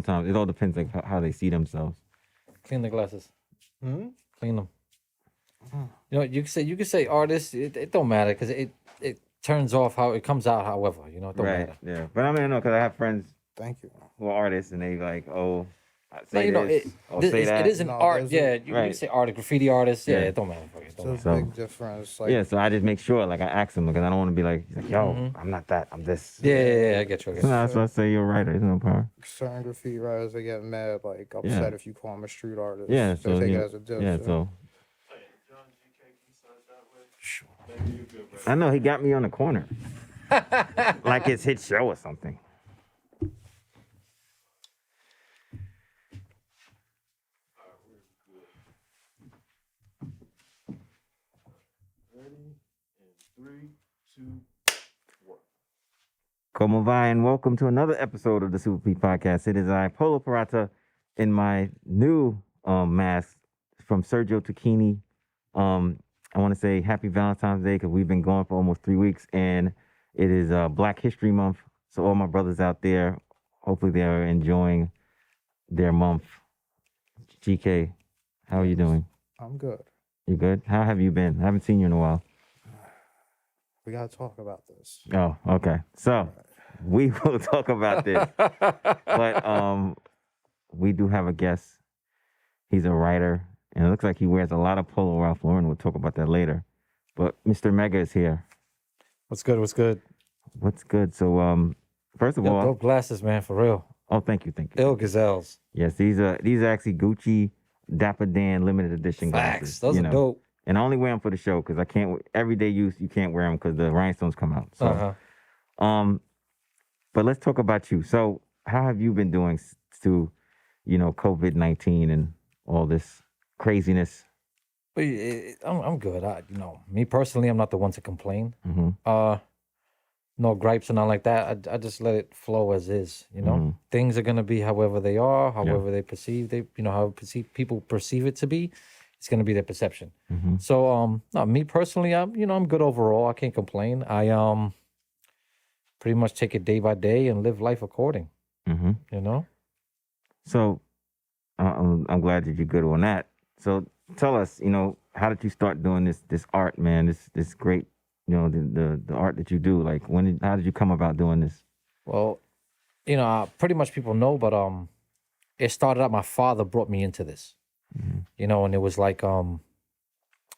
sometimes. It all depends like how they see themselves. Clean the glasses. Hmm? Clean them. You know, you can say artist. It don't matter because it turns off how it comes out. However, you know, it don't matter. Yeah. But I mean, no, because I have friends Thank you. who are artists and they like, oh, No, say you know, this or say that. it is an No, art. there's a- Yeah, you can say art, graffiti artist. Yeah, Yeah. it don't matter. For you. It don't There's matter. a So- big difference. Like, Yeah, so I just make sure, like I ask him because I don't want to be like, he's like, yo, I'm not that, I'm this. Yeah, I get you. I get So you. that's why I say you're a writer. There's no problem. certain graffiti writers, they get mad, like upset if you call them a street artist. Yeah, They so take yeah, it as a diss. yeah, so Sure. I know he got me on the corner, like it's his show or something. Como va, and welcome to another episode of the Super P Podcast. It is I, Polo Parata, in my new mask from Sergio Tacchini. I want to say happy Valentine's Day because we've been going for almost 3 weeks, and it is Black History Month. So all my brothers out there, hopefully they are enjoying their month. GK, how are you doing? I'm good. You good? How have you been? I haven't seen you in a while. We gotta talk about this. Oh, okay. So we will talk about this. But we do have a guest. He's a writer, and it looks like he wears a lot of Polo Ralph Lauren. We'll talk about that later. But Mr. Mega is here. What's good? What's good? What's good? So first of Yo, all, dope glasses, man, for real. oh, thank you. Ill gazelles. Yes, these are actually Gucci Dapper Dan limited edition Facts. glasses. Those you are know. dope. And I only wear them for the show because I can't. Everyday use, you can't wear them because the rhinestones come out. So, but let's talk about you. So, how have you been doing to, COVID-19 and all this craziness? But I'm good. Me personally, I'm not the one to complain. Mm-hmm. No gripes and all like that. I just let it flow as is. Things are gonna be however they are, however they perceive. How people perceive it to be. It's gonna be their perception. Mm-hmm. So, me personally, I'm good overall. I can't complain. I pretty much take it day by day and live life according. Mm-hmm. So, I'm glad that you're good on that. So, tell us, how did you start doing this art, man? This great, the art that you do. Like, how did you come about doing this? Well, pretty much people know, but it started out. My father brought me into this. And it was like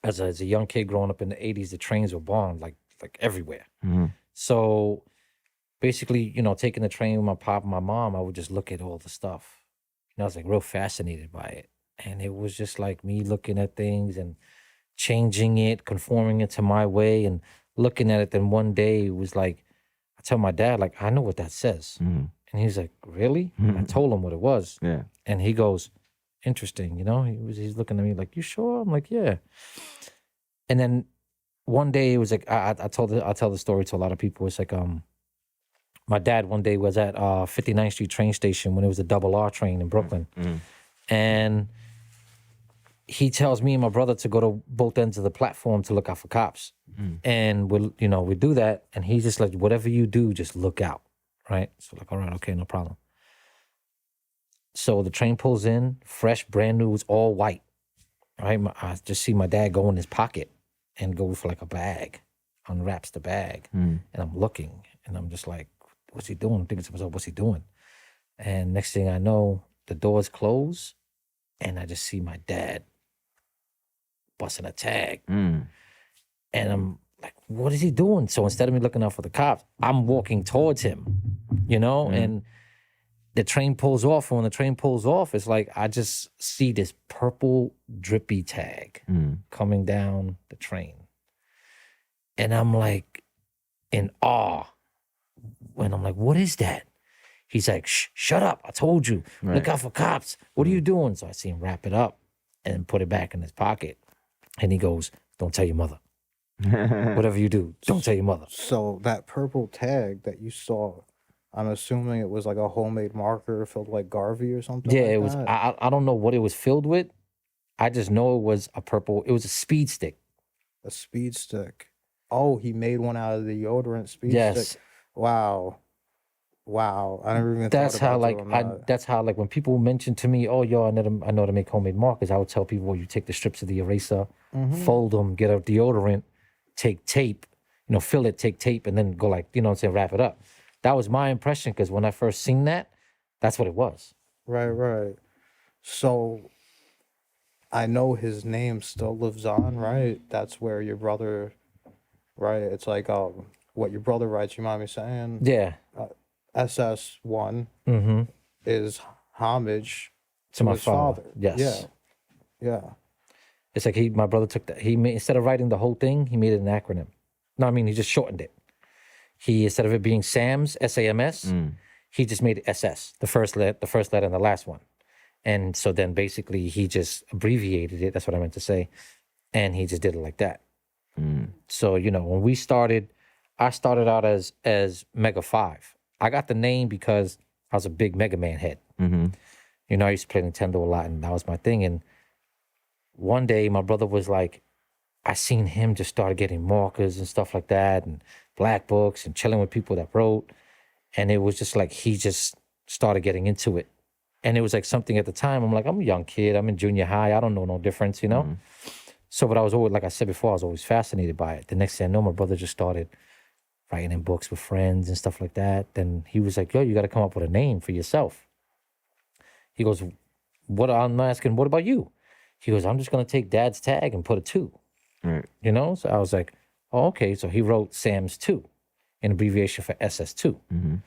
as a young kid growing up in the 80s, the trains were bombed like everywhere. Mm-hmm. So basically, taking the train with my pop and my mom, I would just look at all the stuff. I was like real fascinated by it. And it was just like me looking at things and changing it, conforming it to my way and looking at it. Then one day it was like, I tell my dad, like, I know what that says. Mm-hmm. And he's like, really? And I told him what it was. Yeah. And he goes, interesting, he's looking at me like, you sure? I'm like, yeah. And then one day it was like, I tell the story to a lot of people. It's like, my dad one day was at 59th Street train station when it was a double R train in Brooklyn. Mm-hmm. And he tells me and my brother to go to both ends of the platform to look out for cops. And we do that. And he's just like, whatever you do, just look out. Right. So like, all right, okay, no problem. So the train pulls in, fresh, brand new, it's all white. Right. I just see my dad go in his pocket and go for like a bag, unwraps the bag. And I'm looking and I'm just like, what's he doing? I'm thinking to myself, what's he doing? And next thing I know, the doors close and I just see my dad busting a tag. And I'm like, what is he doing? So instead of me looking out for the cops, I'm walking towards him, and the train pulls off. And when the train pulls off, it's like I just see this purple drippy tag coming down the train. And I'm like in awe. When I'm like, what is that? He's like, shut up. I told you. Right. Look out for cops. What are you doing? So I see him wrap it up and put it back in his pocket. And he goes, don't tell your mother. Whatever you do, don't tell your mother. So that purple tag that you saw, I'm assuming it was like a homemade marker filled like Garvey or something. Yeah, like it was. that? I don't know what it was filled with. I just know it was a purple. It was a speed stick. A speed stick. Oh, he made one out of the deodorant speed Yes. stick. Wow. Wow, I never even That's thought how about like doing that. that's how like when people mention to me, oh yo, I know to make homemade markers, I would tell people, well, you take the strips of the eraser, fold them, get a deodorant, take tape, fill it, take tape, and then go like, what I'm saying, wrap it up. That was my impression because when I first seen that, that's what it was. Right. So I know his name still lives on, right? That's where your brother, right? It's like what your brother writes. You mind me saying? Yeah. SS1 Mm-hmm. is homage To to my his father. father. Yes. Yeah. It's like my brother took that. He made, instead of writing the whole thing, he made it an acronym. No, I mean, he just shortened it. He, instead of it being SAMS, SAMS, he just made it SS, the first letter and the last one. And so then basically he just abbreviated it. That's what I meant to say. And he just did it like that. So, when we started, I started out as MEGA5. I got the name because I was a big Mega Man head. I used to play Nintendo a lot and that was my thing. And one day my brother was like, I seen him just start getting markers and stuff like that and black books and chilling with people that wrote. And it was just like, he just started getting into it. And it was like something at the time, I'm like, I'm a young kid. I'm in junior high. I don't know no difference, So, but I was always, like I said before, I was always fascinated by it. The next thing I know, my brother just started writing in books with friends and stuff like that. Then he was like, yo, you got to come up with a name for yourself. He goes, I'm asking, what about you? He goes, I'm just going to take dad's tag and put a 2. Right. So I was like, oh, okay. So he wrote Sam's 2, an abbreviation for SS2.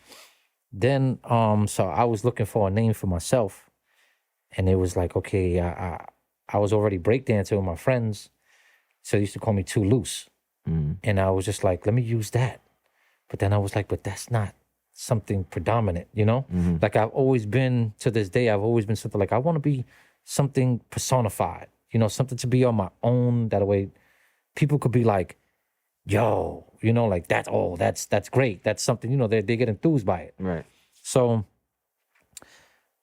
Then, so I was looking for a name for myself, and it was like, okay, I was already breakdancing with my friends, so they used to call me Too Loose, and I was just like, let me use that. But then I was like, but that's not something predominant, Like I've always been, to this day, I've always been something like, I want to be something personified, something to be on my own. That way, people could be like, yo, like that's great. That's something, they get enthused by it. Right. So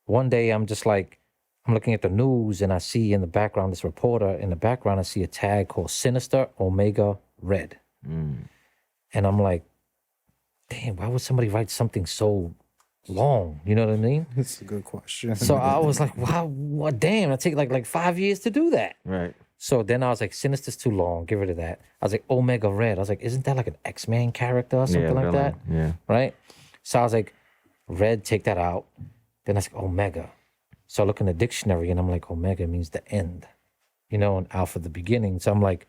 one day I'm just like, I'm looking at the news and I see in the background, this reporter in the background, I see a tag called Sinister Omega Red. And I'm like, damn, why would somebody write something so long? You know what I mean? It's a good question. So I was like, wow, what? Damn, it take like 5 years to do that. Right. So then I was like, Sinister's too long. Get rid of that. I was like, Omega Red. I was like, isn't that like an X-Men character or something like that? Yeah. Right? So I was like, Red, take that out. Then I was like, Omega. So I look in the dictionary and I'm like, Omega means the end, and Alpha the beginning. So I'm like,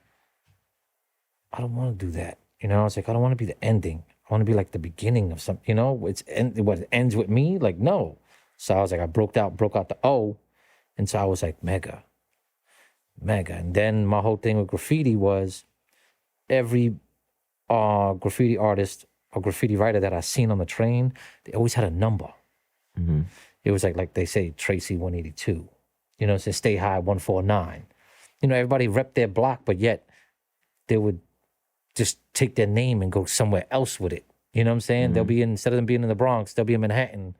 I don't want to do that. I was like, I don't want to be the ending. I want to be like the beginning of something, it ends with me? Like, no. So I was like, I broke out the O. And so I was like, Mega. And then my whole thing with graffiti was every graffiti artist or graffiti writer that I seen on the train, they always had a number. It was like they say Tracy 182, it says Stay High 149. Everybody rep their block, but yet they would just take their name and go somewhere else with it. You know what I'm saying? They'll be instead of them being in the Bronx, they'll be in Manhattan,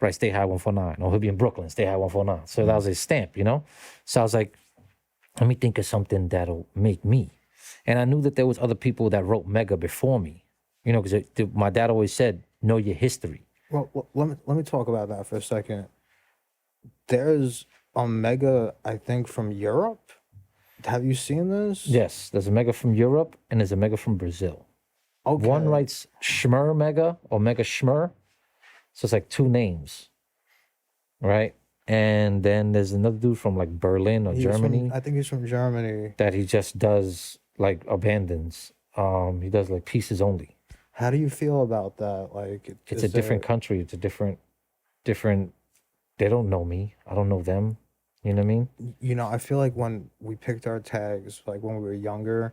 right? Stay High 149. Or he'll be in Brooklyn, Stay High 149. So that was his stamp, So I was like, let me think of something that'll make me. And I knew that there was other people that wrote Mega before me, because my dad always said, know your history. Well, let me talk about that for a second. There's a Mega, I think, from Europe. Have you seen this? Yes, there's a Mega from Europe and there's a Mega from Brazil. Okay. One writes Schmer Mega or Mega Schmer. So it's like 2 names, right? And then there's another dude from like Berlin or Germany. I think he's from Germany. That he just does like abandons. He does like pieces only. How do you feel about that? Like, It's a different country. It's a different. They don't know me. I don't know them. You know what I mean? I feel like when we picked our tags, like when we were younger,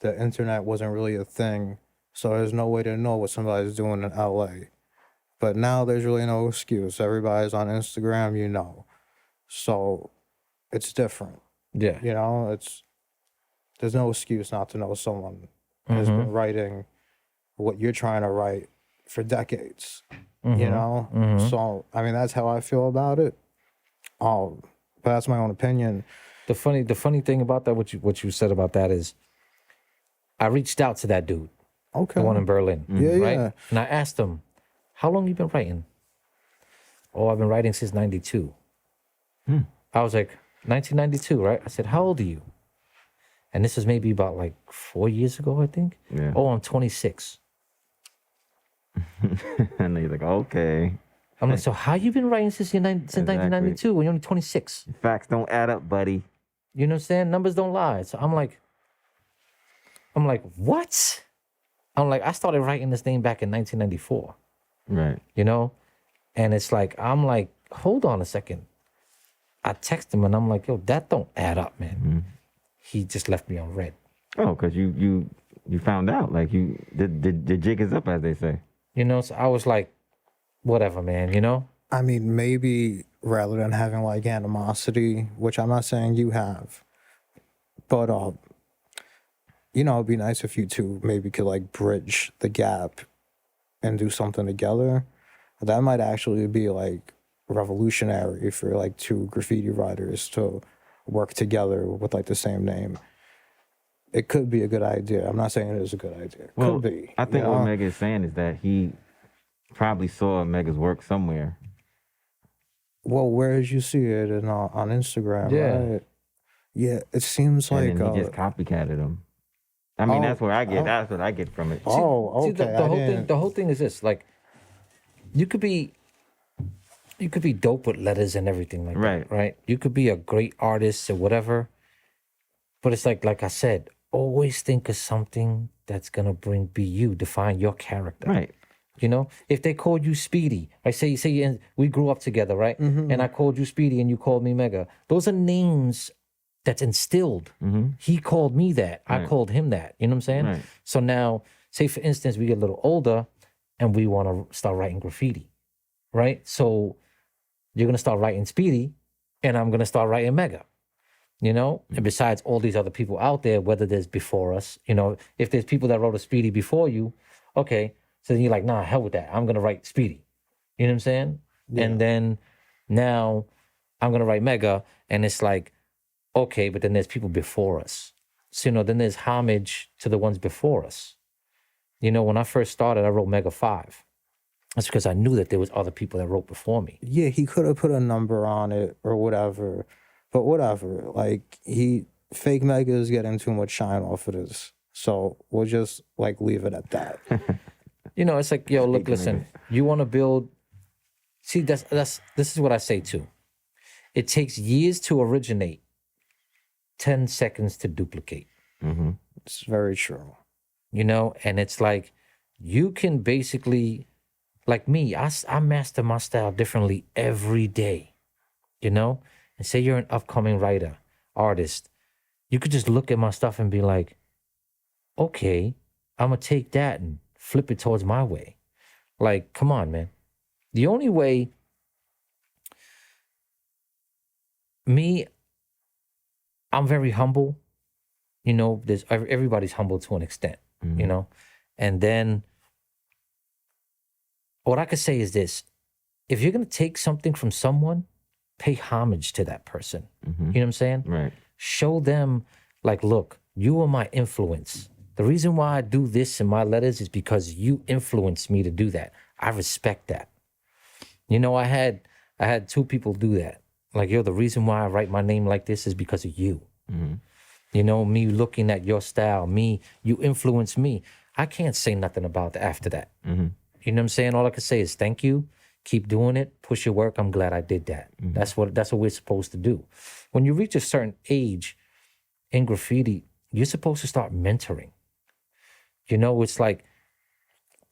the internet wasn't really a thing. So there's no way to know what somebody's doing in LA. But now there's really no excuse. Everybody's on Instagram, So it's different. Yeah. There's no excuse not to know someone has been writing what you're trying to write for decades. So I mean, that's how I feel about it. But that's my own opinion. The funny thing about that, what you said about that is, I reached out to that dude, Okay. the one in Berlin, Yeah, right? yeah. And I asked him, how long you been writing? Oh, I've been writing since 92. I was like, 1992, right? I said, how old are you? And this is maybe about like 4 years ago, I think. Yeah. Oh, I'm 26. And you're like, okay. I'm like, so how you been writing since 1992 when you're only 26? Facts don't add up, buddy. You know what I'm saying? Numbers don't lie. So I'm like, what? I'm like, I started writing this thing back in 1994, Right. you know? And it's like, I'm like, hold on a second. I text him and I'm like, yo, that don't add up, man. He just left me on red. Oh, because you found out. Like the jig is up, as they say. You know, so I was like, whatever, man, you know? I mean, maybe rather than having like animosity, which I'm not saying you have, but you know, it'd be nice if you two maybe could like bridge the gap and do something together. That might actually be like revolutionary for like two graffiti writers to work together with like the same name. It could be a good idea. I'm not saying it is a good idea. Well, Could be. I think you what know? Mega is saying is that he probably saw Mega's work somewhere. Well, where did you see it? On Instagram, Yeah. right? Yeah, it seems like And then he just copycatted him. I mean, Oh, that's where I get. oh. That's what I get from it. oh, See, okay. the whole thing is this, like, you could be dope with letters and everything like Right. that, right? You could be a great artist or whatever, but it's like I said, always think of something that's gonna be you, define your character. Right. You know, if they called you Speedy, I say we grew up together, right? And I called you Speedy and you called me Mega. Those are names that's instilled. He called me that. I Right. called him that. You know what I'm saying? Right. So now, say for instance, we get a little older and we want to start writing graffiti, right? So you're gonna start writing Speedy, and I'm gonna start writing Mega. You know, and besides all these other people out there, whether there's before us, you know, if there's people that wrote a Speedy before you, okay. So then you're like, nah, hell with that. I'm gonna write Speedy. You know what I'm saying? Yeah. And then now I'm gonna write Mega, and it's like, okay, but then there's people before us. So you know, then there's homage to the ones before us. You know, when I first started, I wrote Mega 5. That's because I knew that there was other people that wrote before me. yeah, he could have put a number on it or whatever, but whatever. Like fake Mega is getting too much shine off of this, so we'll just like leave it at that. You know, it's like, yo, look, Speaking of listen, you want to build. See, this is what I say too. It takes years to originate, 10 seconds to duplicate. It's very true. You know, and it's like you can basically, like me, I master my style differently every day. You know, and say you're an upcoming writer, artist, you could just look at my stuff and be like, okay, I'm gonna take that and flip it towards my way. Like, come on, man. The only way I'm very humble. You know, everybody's humble to an extent, you know? And then what I could say is this: if you're gonna take something from someone, pay homage to that person. You know what I'm saying? Right. Show them, like, look, you are my influence. The reason why I do this in my letters is because you influenced me to do that. I respect that. You know, I had 2 people do that. Like, yo, the reason why I write my name like this is because of you. You know, me looking at your style, you influenced me. I can't say nothing about after that. You know what I'm saying? All I can say is thank you. Keep doing it. Push your work. I'm glad I did that. That's what we're supposed to do. When you reach a certain age in graffiti, you're supposed to start mentoring. You know, it's like,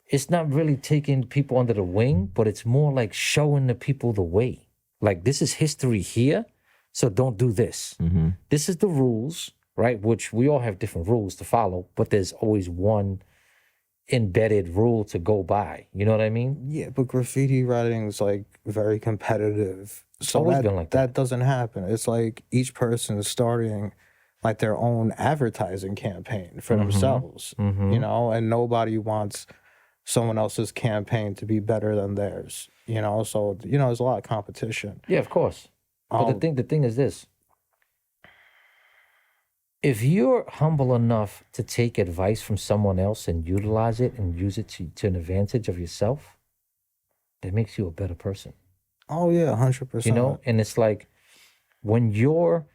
it's not really taking people under the wing, but it's more like showing the people the way. Like, this is history here, so don't do this. This is the rules, right? Which we all have different rules to follow, but there's always one embedded rule to go by. You know what I mean? Yeah, but graffiti writing is like very competitive. So always been like that doesn't happen. It's like each person is starting like their own advertising campaign for themselves, you know, and nobody wants someone else's campaign to be better than theirs, you know? So, you know, there's a lot of competition. Yeah, of course. But the thing is this: if you're humble enough to take advice from someone else and utilize it and use it to an advantage of yourself, that makes you a better person. Oh yeah, 100%. You know, and it's like when you're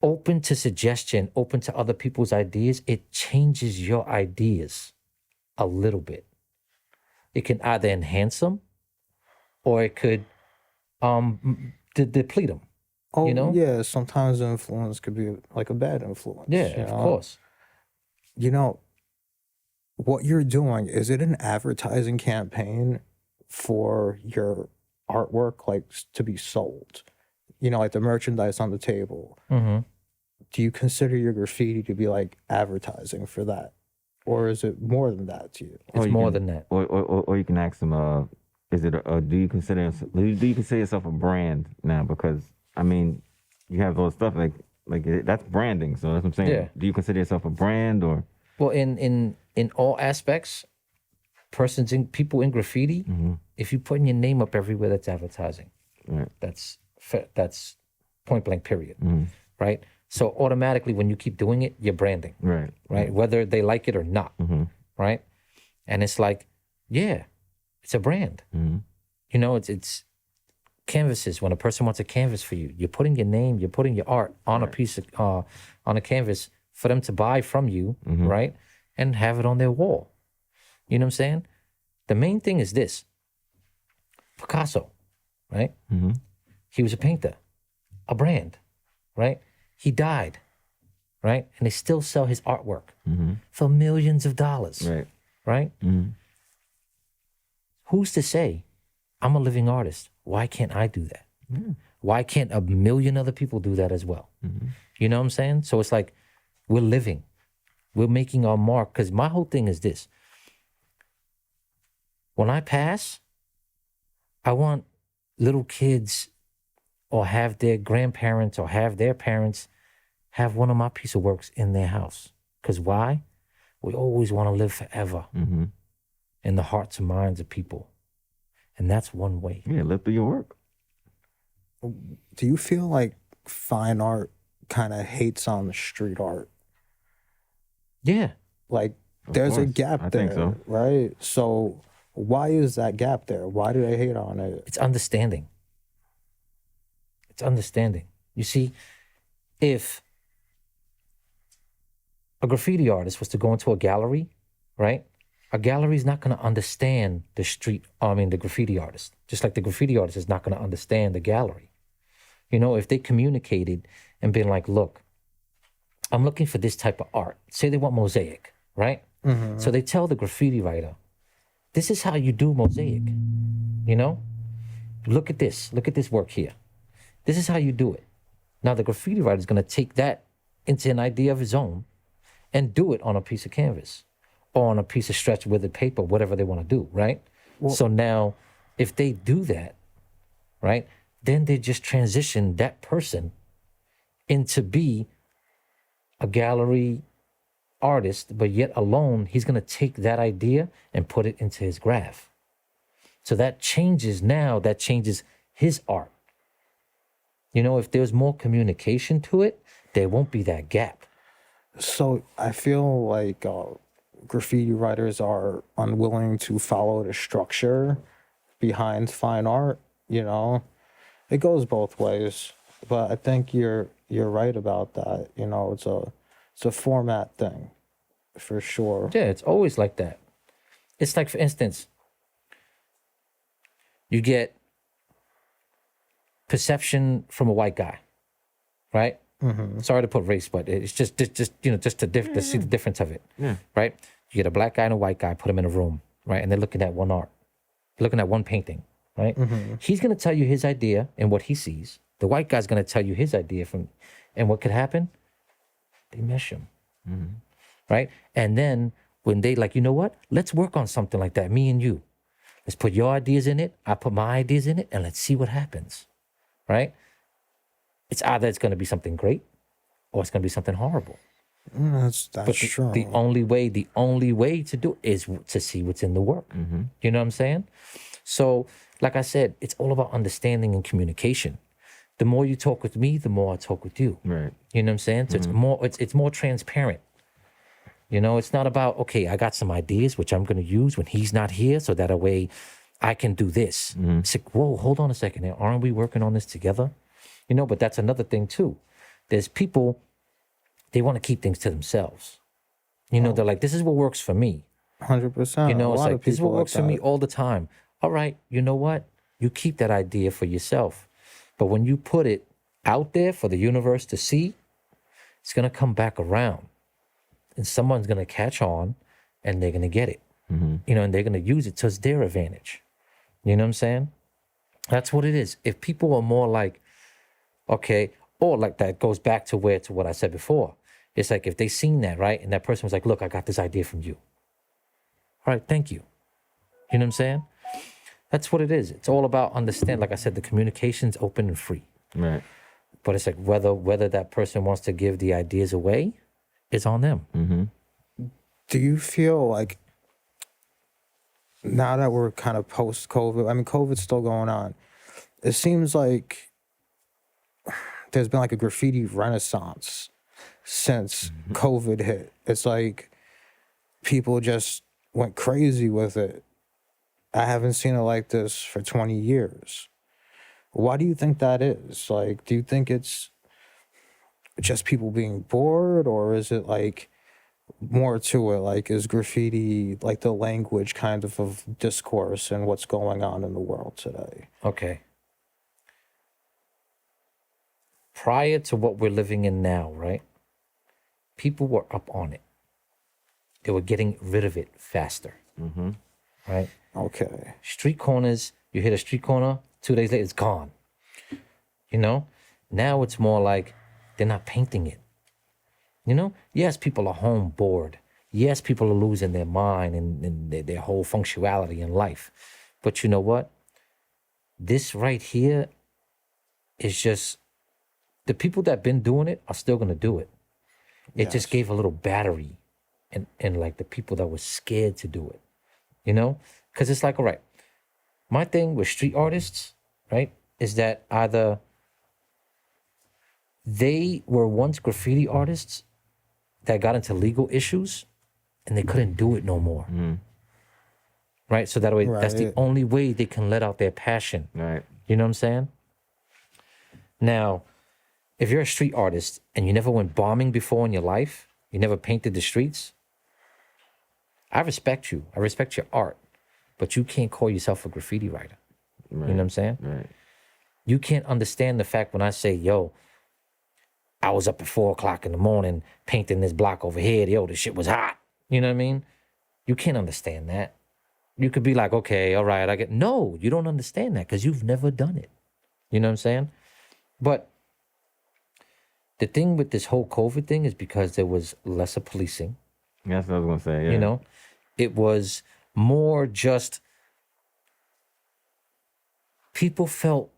open to suggestion, open to other people's ideas, it changes your ideas a little bit. It can either enhance them or it could deplete them. Oh you know? yeah, sometimes the influence could be like a bad influence. Yeah, you of know? course. You know, what you're doing, is it an advertising campaign for your artwork, like to be sold? You know, like the merchandise on the table. Mm-hmm. Do you consider your graffiti to be like advertising for that? Or is it more than that to you? It's more than that. Or you can ask them, is it do you consider yourself a brand now? Because I mean, you have all stuff that's branding. So that's what I'm saying. Yeah. Do you consider yourself a brand or? Well, in all aspects, people in graffiti, if you're putting your name up everywhere, that's advertising. Right. That's point blank, period. Right? So automatically when you keep doing it, you're branding. Right. Right? Whether they like it or not. Right? And it's like, yeah, it's a brand. You know, it's canvases. When a person wants a canvas for you, you're putting your name, you're putting your art on a piece of on a canvas for them to buy from you, right? And have it on their wall. You know what I'm saying? The main thing is this. Picasso, right? He was a painter, a brand, right? He died, right? And they still sell his artwork for millions of dollars, right? Who's to say I'm a living artist? Why can't I do that? Why can't a million other people do that as well? You know what I'm saying? So it's like we're living. We're making our mark. Because my whole thing is this. When I pass, I want little kids or have their grandparents or have their parents have one of my piece of works in their house. Because why? We always want to live forever in the hearts and minds of people. And that's one way. Yeah, live through your work. Do you feel like fine art kind of hates on the street art? Yeah. Like Of there's a course. gap I there, think so. right? So why is that gap there? Why do they hate on it? It's understanding. It's understanding. You see, if a graffiti artist was to go into a gallery, right? A gallery is not going to understand the graffiti artist. Just like the graffiti artist is not going to understand the gallery. You know, if they communicated and been like, look, I'm looking for this type of art. Say they want mosaic, right? So they tell the graffiti writer, this is how you do mosaic, you know? Look at this work here. This is how you do it. Now the graffiti writer is going to take that into an idea of his own and do it on a piece of canvas or on a piece of stretch withered paper, whatever they want to do, right? Well, so now if they do that, right, then they just transition that person into be a gallery artist, but yet alone, he's going to take that idea and put it into his graph. So that changes his art. You know, if there's more communication to it, there won't be that gap. So I feel like graffiti writers are unwilling to follow the structure behind fine art, you know? It goes both ways, but I think you're right about that. You know, it's a format thing for sure. Yeah, it's always like that. It's like, for instance, you get perception from a white guy, right? Sorry to put race, but it's just to see the difference of it, right? You get a black guy and a white guy, put them in a room, right? And they're looking at one art, looking at one painting, right? He's going to tell you his idea and what he sees. The white guy's going to tell you his idea and what could happen? They mesh him, right? And then when they like, you know what? Let's work on something like that, me and you. Let's put your ideas in it, I put my ideas in it, and let's see what happens, right? It's either it's going to be something great or it's going to be something horrible. That's But true. the only way to do it is to see what's in the work. You know what I'm saying? So, like I said, it's all about understanding and communication. The more you talk with me, the more I talk with you. Right. You know what I'm saying? So it's more transparent. You know, it's not about, okay, I got some ideas which I'm going to use when he's not here, so that way I can do this. It's like, whoa, hold on a second. Aren't we working on this together? You know, but that's another thing too. There's people, they want to keep things to themselves. You know, they're like, this is what works for me. 100%. You know, a it's lot like, of this is what people works for like me that. all the time. All right, you know what? You keep that idea for yourself. But when you put it out there for the universe to see, it's going to come back around. And someone's going to catch on and they're going to get it. You know, and they're going to use it to their advantage. You know what I'm saying? That's what it is. If people are more like, okay, or like that goes back to what I said before. It's like if they seen that, right? And that person was like, look, I got this idea from you. All right, thank you. You know what I'm saying? That's what it is. It's all about understand. Like I said, the communication's open and free. Right. But it's like whether that person wants to give the ideas away, it's on them. Do you feel like now that we're kind of post-COVID, I mean, COVID's still going on, it seems like there's been like a graffiti renaissance since COVID hit. It's like people just went crazy with it. I haven't seen it like this for 20 years. Why do you think that is? Like, do you think it's just people being bored, or is it like more to it? Like, is graffiti like the language kind of discourse and what's going on in the world today? Okay. Prior to what we're living in now, right? People were up on it. They were getting rid of it faster. Right? Okay. Street corners, you hit a street corner, 2 days later, it's gone. You know? Now it's more like they're not painting it. You know? Yes, people are home bored. Yes, people are losing their mind and their whole functionality in life. But you know what? This right here is just, the people that been doing it are still going to do it. It just gave a little battery and like the people that were scared to do it. You know? Because it's like, all right, my thing with street artists, right, is that either they were once graffiti artists that got into legal issues and they couldn't do it no more. Right? So that way, that's the Right. only way they can let out their passion. Right. You know what I'm saying? Now, if you're a street artist and you never went bombing before in your life, you never painted the streets, I respect you. I respect your art. But you can't call yourself a graffiti writer. Right. You know what I'm saying? Right. You can't understand the fact when I say, yo, I was up at 4 o'clock in the morning painting this block over here. Yo, this shit was hot. You know what I mean? You can't understand that. You could be like, okay, all right, I get. No, you don't understand that because you've never done it. You know what I'm saying? But the thing with this whole COVID thing is because there was lesser policing. That's what I was gonna say. Yeah. You know, it was more just people felt,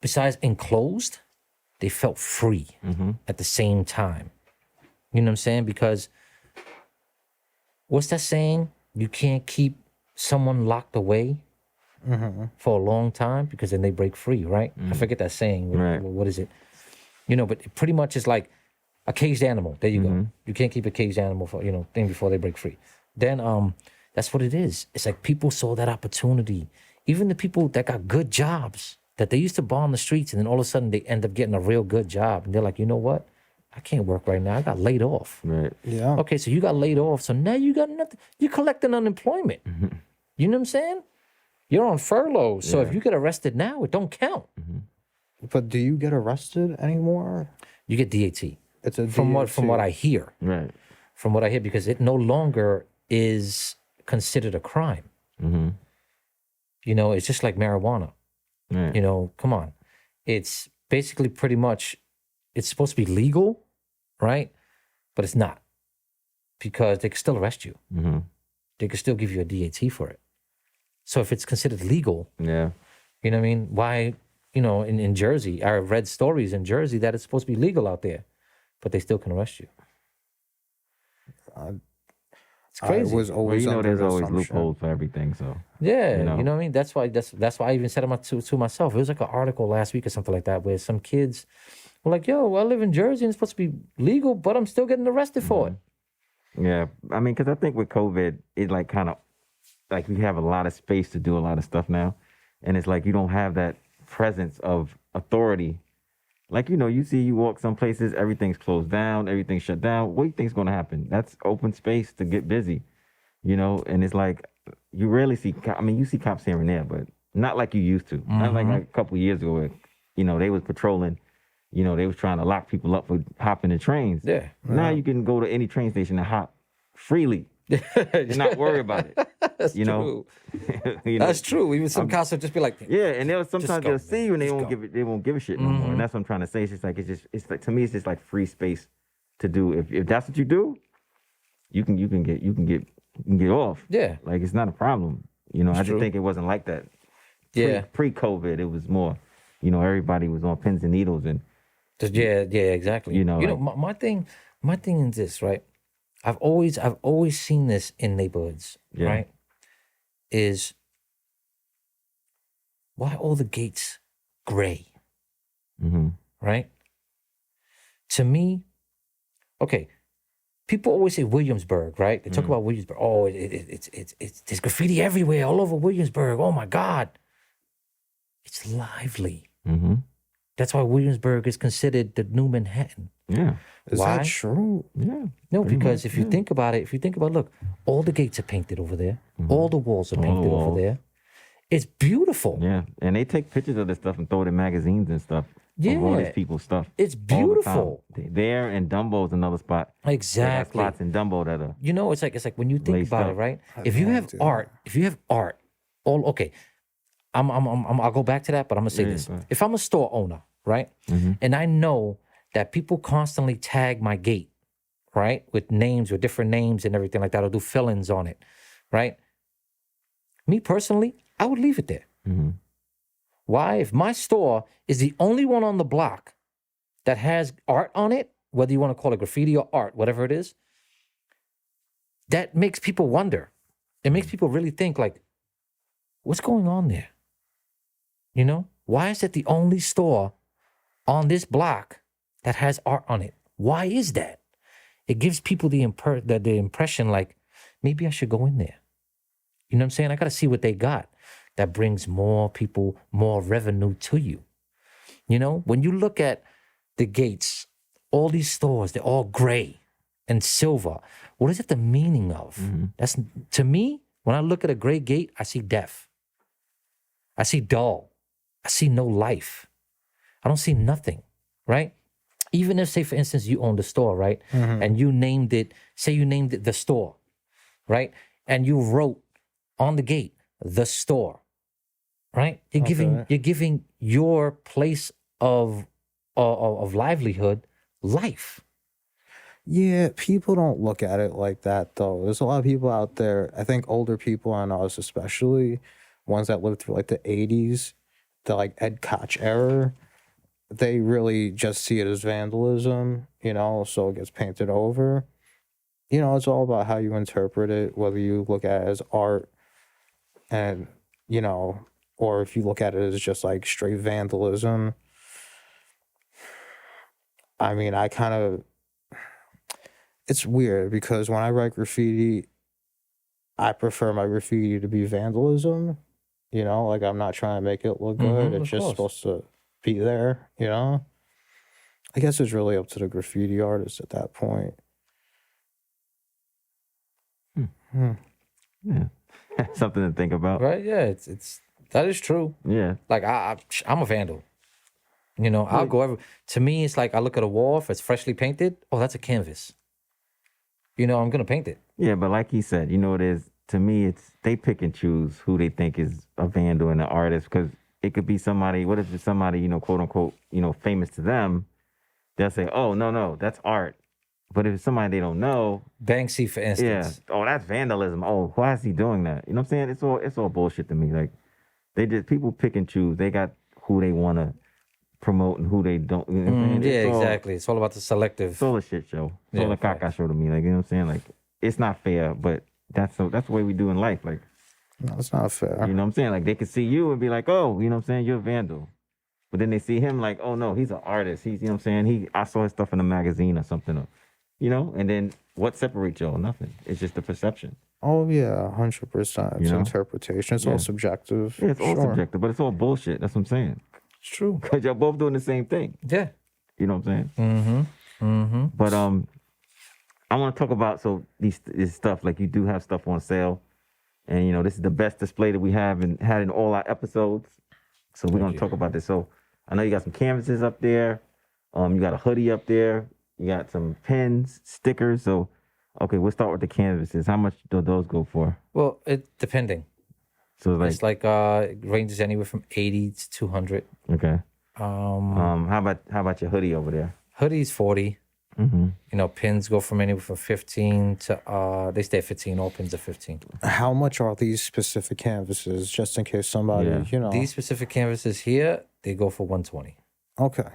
besides enclosed, they felt free at the same time. You know what I'm saying? Because what's that saying? You can't keep someone locked away for a long time because then they break free, right? I forget that saying. Right. What is it? You know, but it pretty much is like a caged animal. There you go. You can't keep a caged animal for, thing before they break free. Then that's what it is. It's like people saw that opportunity. Even the people that got good jobs that they used to bomb the streets, and then all of a sudden they end up getting a real good job. And they're like, you know what? I can't work right now. I got laid off. Right. Yeah. Okay, so you got laid off. So now you got nothing. You're collecting unemployment. You know what I'm saying? You're on furlough. So if you get arrested now, it don't count. But do you get arrested anymore? You get DAT. It's a From what DAT. I hear. Right. From what I hear, because it no longer is considered a crime. You know, it's just like marijuana. Right. You know, come on. It's basically pretty much, it's supposed to be legal, right? But it's not. Because they can still arrest you. They can still give you a DAT for it. So if it's considered legal, Yeah. you know what I mean? Why, in Jersey, I read stories in Jersey that it's supposed to be legal out there, but they still can arrest you. It's crazy. I was Well, always under there's the always assumption. loopholes for everything. So. Yeah, you know? what I mean? That's why I even said it to myself. It was like an article last week or something like that where some kids were like, yo, I live in Jersey and it's supposed to be legal, but I'm still getting arrested for it. Yeah, I mean, because I think with COVID, it like kind of like we have a lot of space to do a lot of stuff now, and it's like you don't have that presence of authority. Like, you walk some places, everything's closed down, everything's shut down. What do you think's going to happen? That's open space to get busy, and it's like you rarely see. You see cops here and there, but not like you used to. Not like a couple of years ago, where, they was patrolling. They was trying to lock people up for hopping the trains. Yeah. Now you can go to any train station and hop freely and not worry about it. That's true. That's true. Even some cops will just be like, yeah, and sometimes they'll see you and they Just won't go. they won't give a shit no more. And that's what I'm trying to say. It's just like to me it's just like free space to do. If that's what you do, you can get off. Yeah. Like it's not a problem. I just true. think it wasn't like that. Yeah. Pre-COVID, it was more. Everybody was on pins and needles and. Yeah, exactly. My thing is this, right? I've always seen this in neighborhoods, right? Is why all the gates gray, right? To me, okay, people always say Williamsburg, right? They talk about Williamsburg. Oh, it's there's graffiti everywhere, all over Williamsburg. Oh my God, it's lively. That's why Williamsburg is considered the new Manhattan. Yeah. Is Why? that true? Yeah. No, because if you think about it, look, all the gates are painted over there. All the walls are painted over walls. there. It's beautiful. Yeah. And they take pictures of this stuff and throw it in magazines and stuff. Of all Yeah. these people's stuff. It's all the time. beautiful. There and Dumbo's another spot. Exactly. They got spots in Dumbo that are. It's like when you think Laced about up. it, right? I If you love have to. art, I'll go back to that, but I'm gonna say this. go ahead. If I'm a store owner, right, and I know that people constantly tag my gate, right, with different names and everything like that, I'll do fill-ins on it, right? Me personally, I would leave it there. Why? If my store is the only one on the block that has art on it, whether you want to call it graffiti or art, whatever it is, that makes people wonder. It makes people really think like, what's going on there? Why is it the only store on this block that has art on it? Why is that? It gives people the impression like, maybe I should go in there. You know what I'm saying? I got to see what they got. That brings more people, more revenue to you. When you look at the gates, all these stores, they're all gray and silver. What is it the meaning of? That's, to me, when I look at a gray gate, I see death. I see dull. I see no life. I don't see nothing, right? Even if, say, for instance, you own the store, right? And you named it the store, right? And you wrote on the gate, the store, right? You're giving your place of livelihood life. Yeah, people don't look at it like that, though. There's a lot of people out there, I think older people and us especially, ones that lived through like the 80s, the like Ed Koch era, they really just see it as vandalism, so it gets painted over. It's all about how you interpret it, whether you look at it as art and, or if you look at it as just like straight vandalism. It's weird because when I write graffiti, I prefer my graffiti to be vandalism. Like I'm not trying to make it look good. It's just supposed to be there, I guess it's really up to the graffiti artist at that point. Yeah. Something to think about. Right? Yeah, it's that is true. Yeah. Like I'm a vandal. I'll go to me, it's like I look at a wall, if it's freshly painted, oh, that's a canvas. I'm gonna paint it. Yeah, but like he said, it is, to me, it's they pick and choose who they think is a vandal and an artist, because it could be somebody, what if it's somebody, quote unquote, famous to them, they'll say, oh, no, that's art. But if it's somebody they don't know, Banksy, for instance. yeah, oh, that's vandalism. Oh, why is he doing that? You know what I'm saying? It's all bullshit to me. Like, people pick and choose. They got who they want to promote and who they don't. You know what I'm saying? Yeah, exactly. It's all about the selective. It's all a shit show. It's all Yeah, a caca show to me. Like, you know what I'm saying? Like, it's not fair, but that's the way we do in life. Like, No, it's not fair. you know what I'm saying? Like, they could see you and be like, oh, you know what I'm saying? You're a vandal. But then they see him like, oh no, he's an artist. He's, you know what I'm saying? I saw his stuff in a magazine or something. And then what separates y'all? Nothing. It's just the perception. Oh yeah, 100%. It's You know? interpretation. It's Yeah. all subjective. Yeah, it's all Sure. subjective, but it's all bullshit. That's what I'm saying. It's true. Because y'all both doing the same thing. Yeah. You know what I'm saying? Mm-hmm. Mm-hmm. But I want to talk about this stuff. Like, you do have stuff on sale, and you know, this is the best display that we have and had in all our episodes. So we're gonna talk about this. So I know you got some canvases up there. You got a hoodie up there. You got some pins, stickers. So okay, we'll start with the canvases. How much do those go for? Well, it depending. So like, It's like it ranges anywhere from 80 to 200. okay. Um, How about your hoodie over there? hoodies 40. Mm-hmm. You know, pins go from anywhere from 15 to they stay at 15. All pins are 15. How much are these specific canvases, just in case somebody, Yeah. you know? These specific canvases here, they go for 120. Okay,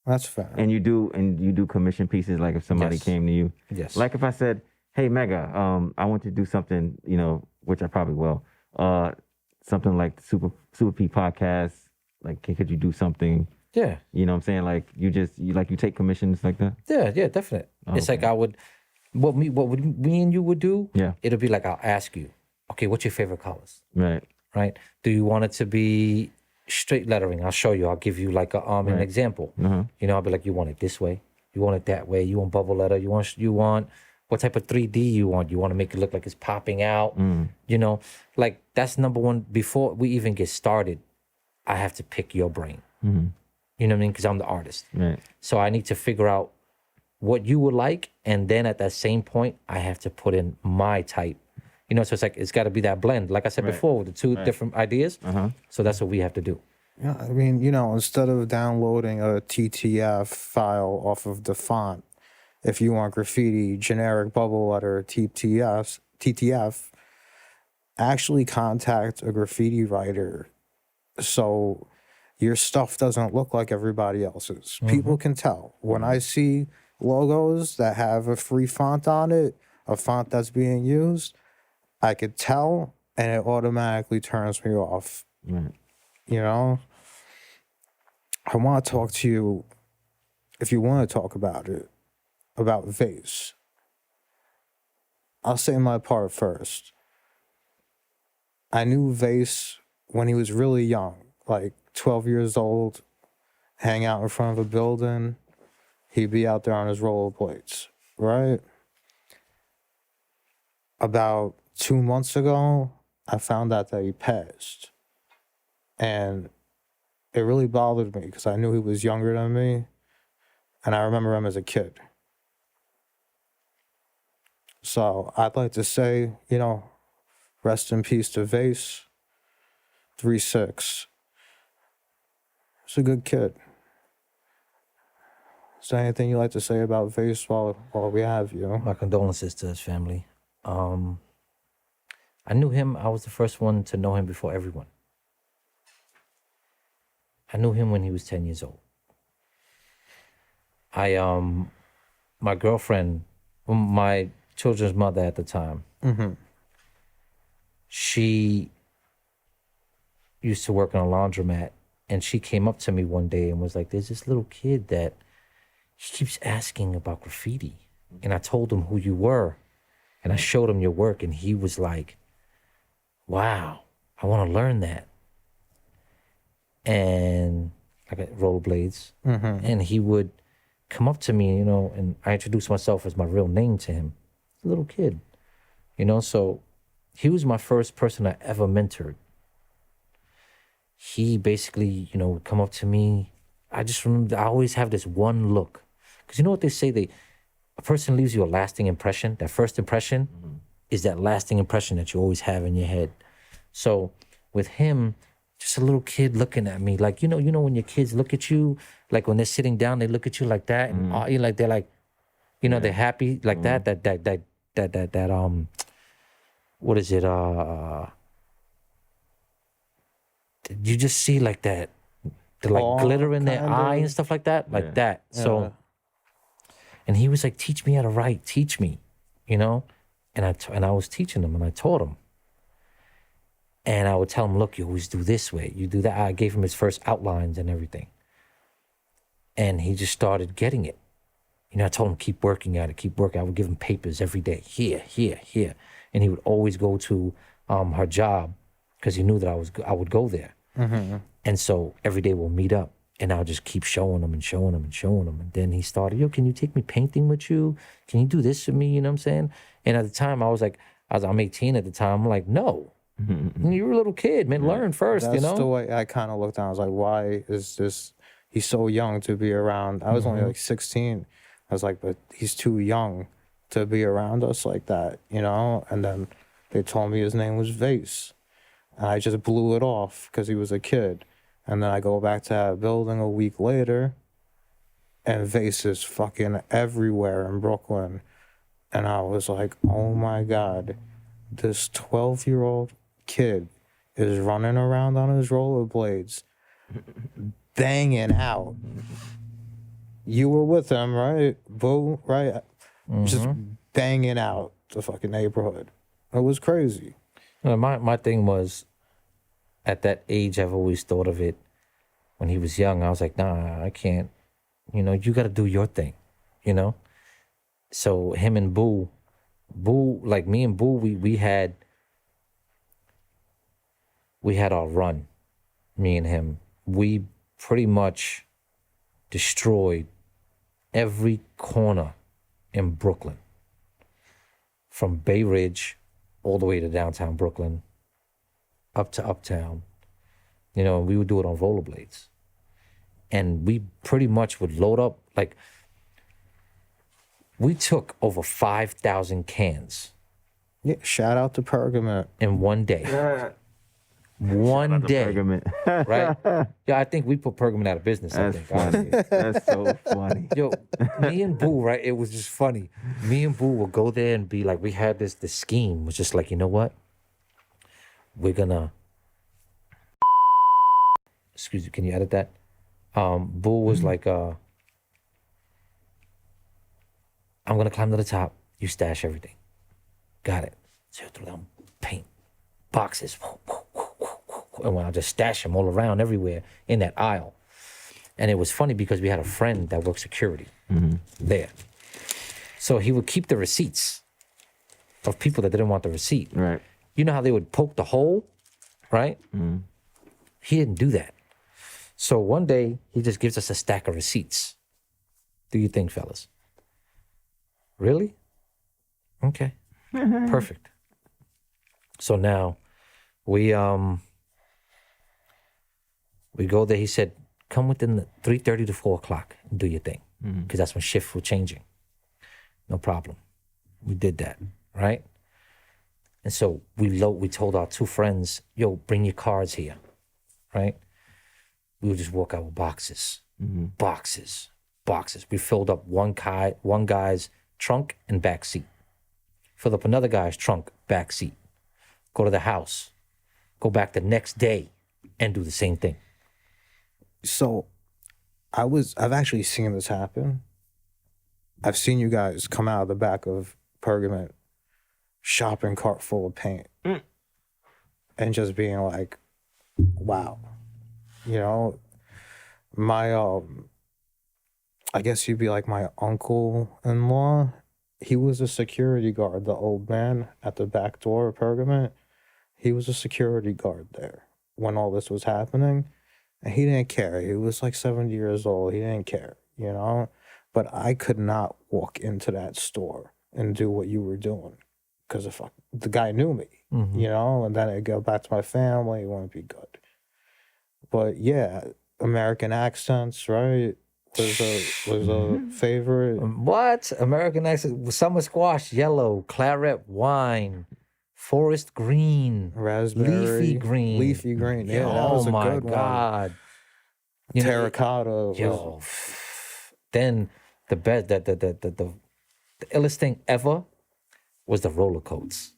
that's fair. And you do commission pieces, like if somebody Yes. came to you. Yes. Like if I said, "Hey, Mega, I want you to do something," you know, which I probably will. Something like the Super P podcast. Like, could you do something? Yeah. You know what I'm saying? Like, you take commissions like that. Yeah, definite. It's like Okay. I would, what would me and you would do, Yeah. it'll be like I'll ask you, okay, what's your favorite colors? Right. Right? Do you want it to be straight lettering? I'll show you. I'll give you like an Right. example. Uh-huh. You know, I'll be like, you want it this way, you want it that way, you want bubble letter, you want what type of 3D you want? You want to make it look like it's popping out. You know, like that's number one. Before we even get started, I have to pick your brain. Mm-hmm. You know what I mean? Because I'm the artist. Right. So I need to figure out what you would like, and then at that same point, I have to put in my type. You know, so it's got to be that blend. Like I said Right. before, with the two different ideas. Uh-huh. So that's what we have to do. Yeah, I mean, you know, instead of downloading a TTF file off of the font, if you want graffiti, generic bubble letter, TTF, actually contact a graffiti writer so your stuff doesn't look like everybody else's. People can tell. When I see logos that have a free font on it, a font that's being used, I could tell, and it automatically turns me off. Right. You know, I want to talk to you, if you want to talk about it, about Vase. I'll say my part first. I knew Vase when he was really young, like 12 years old, hang out in front of a building. He'd be out there on his rollerblades, right? About 2 months ago, I found out that he passed. And it really bothered me because I knew he was younger than me. And I remember him as a kid. So I'd like to say, you know, rest in peace to Vase. 3-6. He's a good kid. Is there anything you'd like to say about Vase while we have you? My condolences to his family. I knew him. I was the first one to know him before everyone. I knew him when he was 10 years old. My girlfriend, my children's mother at the time, she used to work in a laundromat, and she came up to me one day and was like, there's this little kid that he keeps asking about graffiti. And I told him who you were, and I showed him your work, and he was like, wow, I want to learn that. And I got rollerblades, and he would come up to me, you know, and I introduced myself as my real name to him. A little kid, you know, so he was my first person I ever mentored. He basically, you know, would come up to me. I just remember, I always have this one look. Because you know what they say, a person leaves you a lasting impression. That first impression is that lasting impression that you always have in your head. So with him, just a little kid looking at me, like, you know when your kids look at you, like when they're sitting down, they look at you like that, and you like they're like, you know, they're happy like that. What is it? You just see like that, the like Awe, glitter in their kinda. eye and stuff like that, like that. So, and he was like, "Teach me how to write. Teach me," you know, and I was teaching him, and I taught him. And I would tell him, look, you always do this way. You do that. I gave him his first outlines and everything. And he just started getting it. You know, I told him, keep working at it, keep working. I would give him papers every day, here. And and he would always go to her job because he knew that I would go there. And so every day we'll meet up, and I'll just keep showing him and showing him and showing him. And then he started, yo, can you take me painting with you? Can you do this for me? You know what I'm saying? And at the time, I was like, I'm 18 at the time. I'm like, no, you're a little kid, man. Learn first, That's you know? the way I kind of looked down. I was like, why is this? He's so young to be around. I was only like 16. I was like, but he's too young to be around us like that, you know? And then they told me his name was Vase. And I just blew it off because he was a kid. And then I go back to that building a week later, and Vase is fucking everywhere in Brooklyn. And I was like, oh my God, this 12-year-old kid is running around on his rollerblades, banging out. You were with him, right? Boo, right? Just banging out the fucking neighborhood. It was crazy. My thing was, at that age, I've always thought of it. When he was young, I was like, nah, I can't. You know, you got to do your thing, you know? So him and Boo, like me and Boo, we had our run, me and him. We pretty much destroyed every corner in Brooklyn, from Bay Ridge all the way to downtown Brooklyn, up to uptown. You know, and we would do it on rollerblades. And we pretty much would load up, like, we took over 5,000 cans Yeah, shout out to Pergament. in one day. One day. Pergament. Right? Yeah, I think we put Pergament out of business. I That's think. funny. That's so funny. Yo, me and Boo, right? It was just funny. Me and Boo would go there and be like, we had this scheme was just like, you know what? We're gonna. Excuse me, can you edit that? Boo was like, I'm gonna climb to the top. You stash everything. Got it. So you throw down paint, boxes, and I'll just stash them all around everywhere in that aisle. And it was funny because we had a friend that worked security there. So he would keep the receipts of people that didn't want the receipt. Right. You know how they would poke the hole, right? He didn't do that. So one day, he just gives us a stack of receipts. Do you think, fellas? Really? Okay. Perfect. So now, we go there. He said, come within the 3:30 to 4 o'clock and do your thing. Because that's when shifts were changing. No problem. We did that, right? And so we told our two friends, yo, bring your cards here, right? We would just walk out with boxes, boxes. We filled up one guy's trunk and back seat. Filled up another guy's trunk, back seat. Go to the house. Go back the next day and do the same thing. So I've actually seen this happen. I've seen you guys come out of the back of Pergament, shopping cart full of paint, and just being like, wow. You know, my, I guess you'd be like my uncle-in-law. He was a security guard, the old man at the back door of Pergament. He was a security guard there when all this was happening. And he didn't care. He was like 70 years old. He didn't care, you know? But I could not walk into that store and do what you were doing because if the guy knew me, you know? And then I'd go back to my family. It wouldn't be good. But yeah, American accents, right? Was a favorite. What? American accent, summer squash, yellow, claret wine, forest green, Raspberry. leafy green. Leafy green, yeah, that was a my good one. God. You know, Terracotta. yo, then the best, the illest thing ever was the roller coats.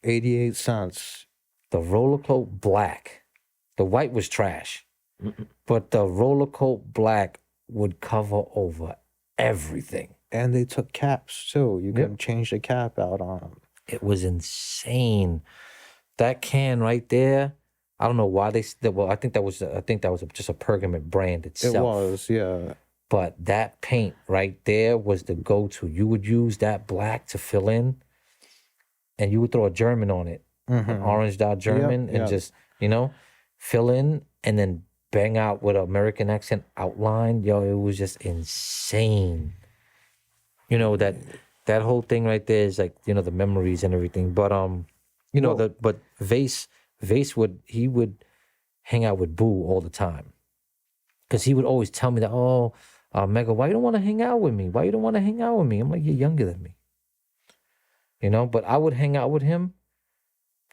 88 cents. The roller coat black. The white was trash. But the roller coat black would cover over everything. And they took caps too. You can change the cap out on them. It was insane. That can right there, I don't know why I think that was just a Pergament brand itself. It was, yeah. But that paint right there was the go-to. You would use that black to fill in. and you would throw a German on it, an orange dot German, and yep. just, fill in and then bang out with an American accent outline. Yo, it was just insane. That whole thing right there is like, the memories and everything. But but Vase would hang out with Boo all the time. Because he would always tell me that, Mega, why you don't want to hang out with me? Why you don't want to hang out with me? I'm like, you're younger than me. But I would hang out with him,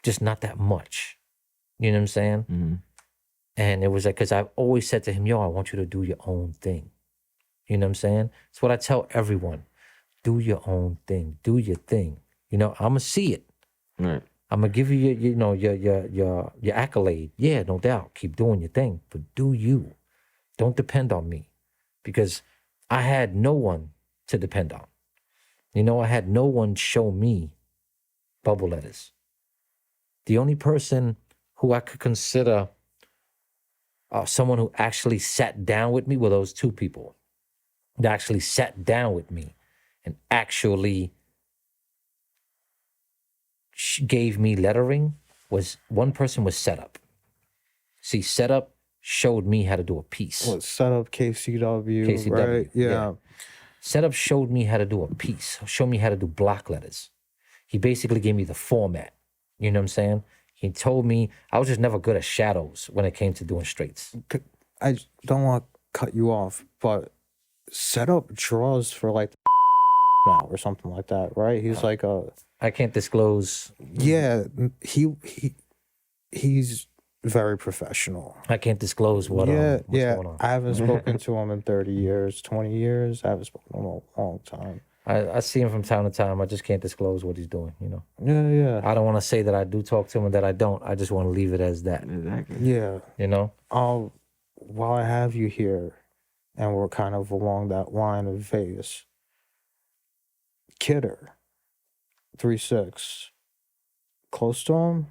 just not that much. You know what I'm saying? Mm-hmm. And it was like, because I've always said to him, yo, I want you to do your own thing. You know what I'm saying? It's what I tell everyone. Do your own thing. Do your thing. I'm going to see it. Right. I'm going to give you your accolade. Yeah, no doubt. Keep doing your thing. But do you. Don't depend on me. Because I had no one to depend on. I had no one show me bubble letters. The only person who I could consider someone who actually sat down with me were those two people. That actually sat down with me and actually gave me lettering. One person was Setup. See, Setup showed me how to do a piece. What, Setup, KCW, right? Yeah. Setup showed me how to do a piece, showed me how to do block letters. He basically gave me the format. You know what I'm saying? He told me I was just never good at shadows when it came to doing straights. I don't want to cut you off, but Setup draws for like now or something like that, right? He's like I can't disclose. Yeah, he's very professional. I can't disclose what's going on. I haven't spoken to him in 30 years, 20 years. I haven't spoken to him in a long time. I see him from time to time. I just can't disclose what he's doing, Yeah. I don't want to say that I do talk to him and that I don't. I just want to leave it as that. Exactly. Yeah. While I have you here, and we're kind of along that line of Vase, Kidder, 3-6, close to him?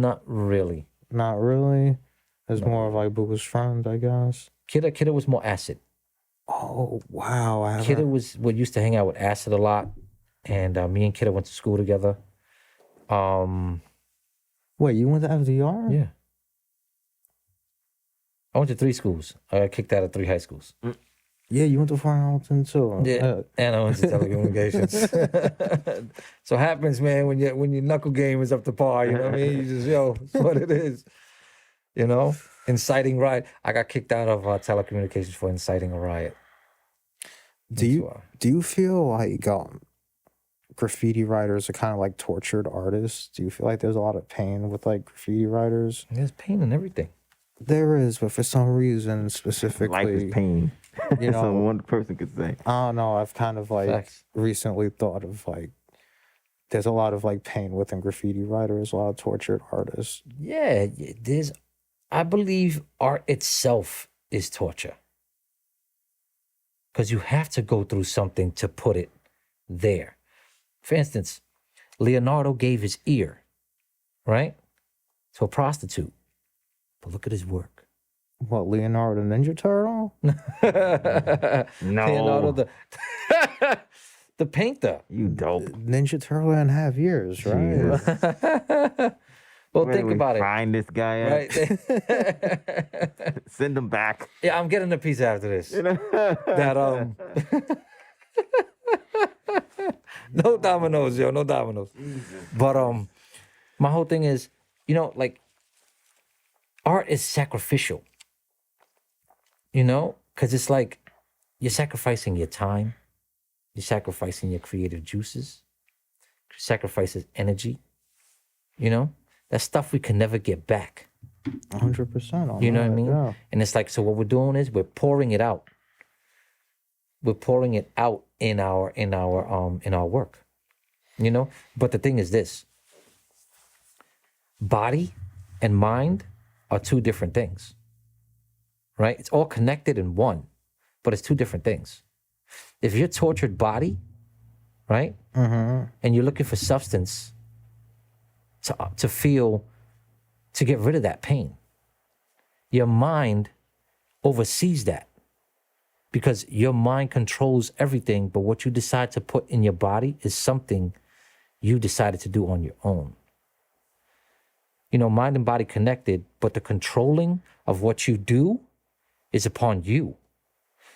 Not really. Not really? It's more of like Boo's friend, I guess. Kidder was more Acid. Oh, wow. Kidder used to hang out with Acid a lot, and me and Kidder went to school together. Wait, you went to FDR? Yeah. I went to 3 schools. I got kicked out of 3 high schools. Yeah, you went to Fort Hamilton too. Yeah, and I went to telecommunications. So it happens, man, when your knuckle game is up to par, you know what I mean? You just, it's what it is. Inciting riot. I got kicked out of telecommunications for inciting a riot. Do you feel like graffiti writers are kind of like tortured artists? Do you feel like there's a lot of pain with like graffiti writers? There's pain in everything. There is, but for some reason specifically, life is pain. So one person could say. I don't know. I've kind of like recently thought of like there's a lot of like pain within graffiti writers, a lot of tortured artists. Yeah, I believe art itself is torture. Because you have to go through something to put it there. For instance, Leonardo gave his ear, right, to a prostitute. But look at his work. What, Leonardo the Ninja Turtle? No. Leonardo the painter. You dope. Ninja Turtle and have years, right? Well, think about it. Find this guy out. Right? Send him back. Yeah, I'm getting a piece after this. That no dominoes, yo, no dominoes. But my whole thing is, like, art is sacrificial. Because it's like you're sacrificing your time, you're sacrificing your creative juices, sacrifices energy. That stuff we can never get back. 100%. You know what I mean? Yeah. And it's like, so what we're doing is we're pouring it out. We're pouring it out in our work. But the thing is this: body and mind are 2 different things. Right? It's all connected in one, but it's 2 different things. If you're tortured body, right? Mm-hmm. And you're looking for substance to feel, to get rid of that pain, your mind oversees that. because your mind controls everything, but what you decide to put in your body is something you decided to do on your own. You know, mind and body connected, but the controlling of what you do is upon you.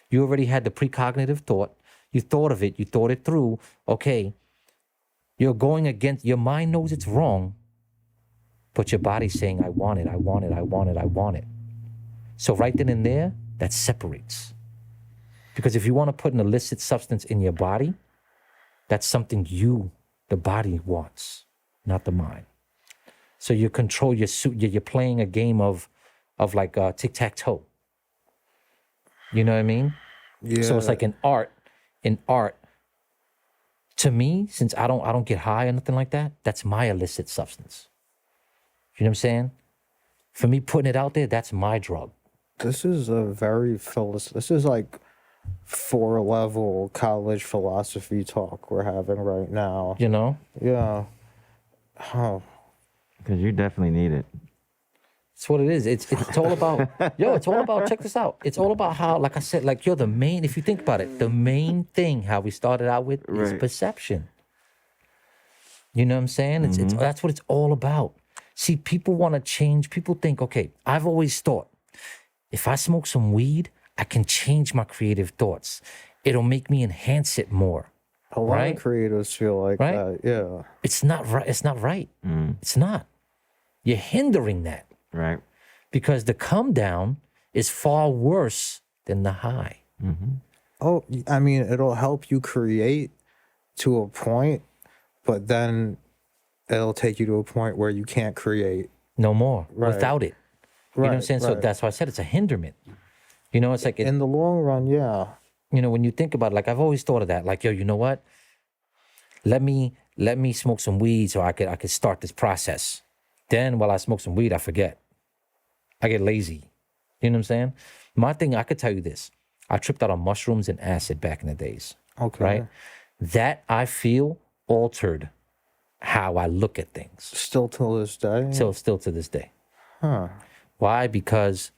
You already had the precognitive thought. You thought of it. You thought it through. Okay, you're going against, your mind knows it's wrong, but your body's saying, I want it, I want it, I want it, I want it. So right then and there, that separates. Because if you want to put an illicit substance in your body, that's something you, the body, wants, not the mind. So you control your suit. You're playing a game of like tic-tac-toe. You know what I mean? Yeah. So it's like in art, to me, since I don't get high or nothing like that, that's my illicit substance. You know what I'm saying? For me, putting it out there, that's my drug. This is a very this is like 4-level college philosophy talk we're having right now. You know? Yeah. Because you definitely need it. It's what it is. It's all about, it's all about, check this out. It's all about how, like I said, like the main, if you think about it, the main thing, how we started out with is perception. You know what I'm saying? It's that's what it's all about. See, people want to change. People think, okay, I've always thought, if I smoke some weed, I can change my creative thoughts. It'll make me enhance it more. A lot of creatives feel like that. Yeah. It's not right. It's not right. It's not. You're hindering that. Right. Because the come down is far worse than the high. Oh, I mean, it'll help you create to a point, but then it'll take you to a point where you can't create no more without it. You know what I'm saying? So that's why I said it's a hinderment. You know, it's like in the long run, yeah. You know, when you think about it, like I've always thought of that. Like, yo, you know what? Let me smoke some weed so I could start this process. Then while I smoke some weed, I forget. I get lazy. You know what I'm saying? My thing, I could tell you this. I tripped out on mushrooms and acid back in the days. Okay. Right? That I feel altered how I look at things. Still till this day? Still to this day. Huh. Why? Because,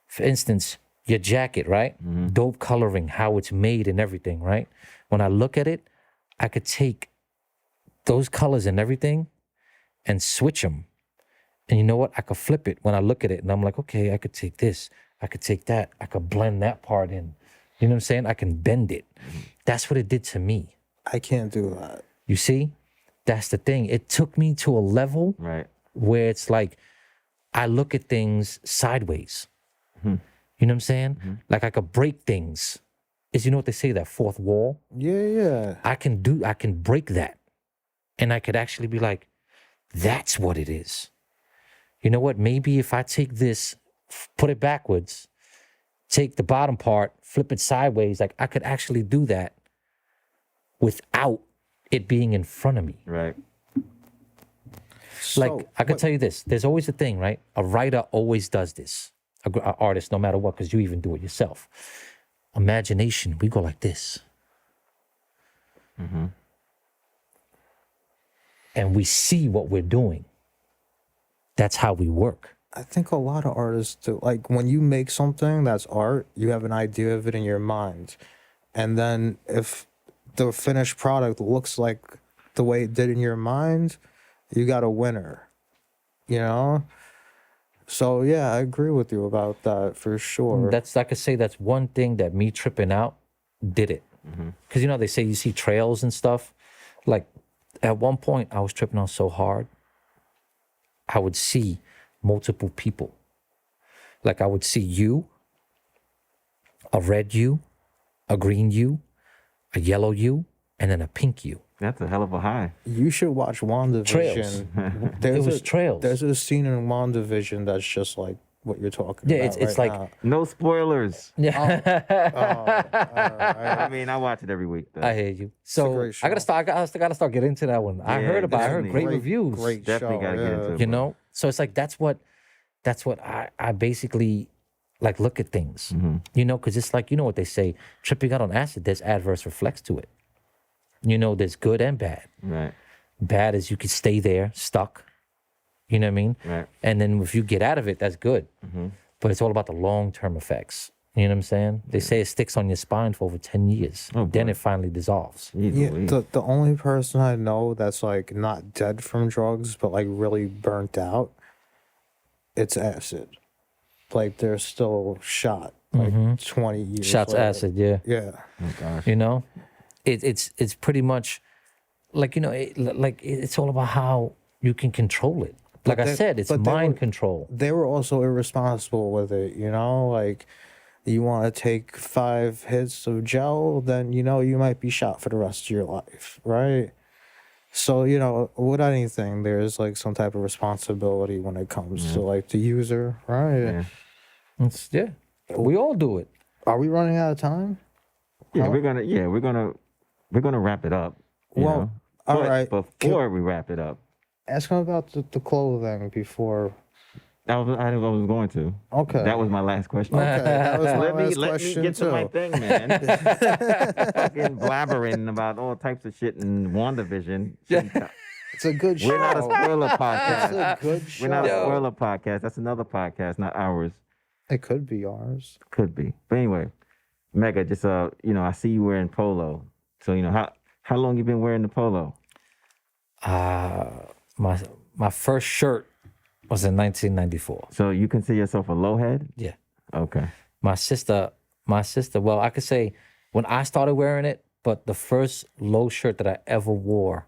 for instance, your jacket, right? Dope coloring, how it's made and everything, right? When I look at it, I could take those colors and everything and switch them. And you know what? I could flip it when I look at it and I'm like, okay, I could take this. I could take that. I could blend that part in. You know what I'm saying? I can bend it. That's what it did to me. I can't do that. You see? That's the thing. It took me to a level where it's like I look at things sideways. You know what I'm saying? Like I could break things. You know what they say, that fourth wall? Yeah. I can break that. And I could actually be like, that's what it is. You know what? Maybe if I take this, put it backwards, take the bottom part, flip it sideways, like I could actually do that without it being in front of me. Right. Like, I could tell you this. There's always a thing, right? A writer always does this. An artist, no matter what, because you even do it yourself. Imagination, we go like this. And we see what we're doing. That's how we work. I think a lot of artists do. Like, when you make something that's art, you have an idea of it in your mind. And then if the finished product looks like the way it did in your mind, you got a winner, you know? So, yeah, I agree with you about that for sure. That's, I could say that's one thing that me tripping out did it. Because, you know, they say you see trails and stuff. Like, at one point, I was tripping out so hard, I would see multiple people. Like, I would see you, a red you, a green you, a yellow you, and then a pink you. That's a hell of a high. You should watch WandaVision. Trails. It was trails. There's a scene in WandaVision that's just like what you're talking about. Yeah, it's like now. No spoilers. Yeah. I mean, I watch it every week, though. I hear you. So great I gotta start getting into that one. I heard definitely. great reviews. Great Definitely show, gotta get into it. You know? So it's like that's what I basically like look at things. You know, because it's like, you know what they say, tripping out on acid, there's adverse reflex to it. You know, there's good and bad. Right. Bad is you could stay there, stuck. You know what I mean? Right. And then if you get out of it, that's good. But it's all about the long-term effects. You know what I'm saying? They say it sticks on your spine for over 10 years. Oh, Then boy. it finally dissolves. Yeah, the only person I know that's like not dead from drugs, but like really burnt out, it's acid. Like they're still shot like 20 years Shots later. acid, yeah. Yeah. Oh gosh. You know, it's pretty much like, you know, it's all about how you can control it. Like I said, it's mind control. They were also irresponsible with it, you know, like you want to take 5 hits of gel, then you know you might be shot for the rest of your life, right? So, you know, with anything, there's like some type of responsibility when it comes to like the user, right? Yeah. Yeah. We all do it. Are we running out of time? Yeah, we're gonna wrap it up. You Well, know? all But right. Before we wrap it up, Ask him about the clothing before. I was going to. Okay. That was my last question. Okay, that was my let last me question get to my too. thing, man. Fucking blabbering about all types of shit in WandaVision. It's a good show. We're not a spoiler It's podcast. a good show. We're not a spoiler podcast. That's another podcast, not ours. It could be ours. Could be. But anyway, Mega, just you know, I see you wearing polo. So, you know, how long you been wearing the polo? My first shirt was in 1994. So you consider yourself a low head? Yeah. Okay. My sister, well, I could say when I started wearing it, but the first low shirt that I ever wore,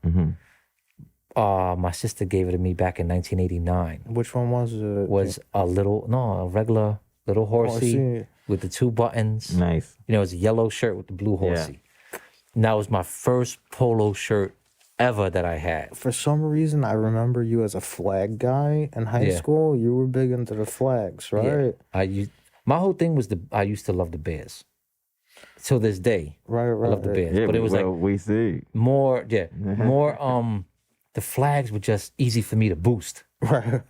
my sister gave it to me back in 1989. Which one was it? Was a regular little horsey with the 2 buttons. Nice. You know, it was a yellow shirt with the blue horsey. And that was my first polo shirt ever that I had. For some reason, I remember you as a flag guy in high school. You were big into the flags, right? Yeah. My whole thing was I used to love the Bears. Till this day, Right. I love the Bears. Yeah, but it was we see. more. The flags were just easy for me to boost. Right.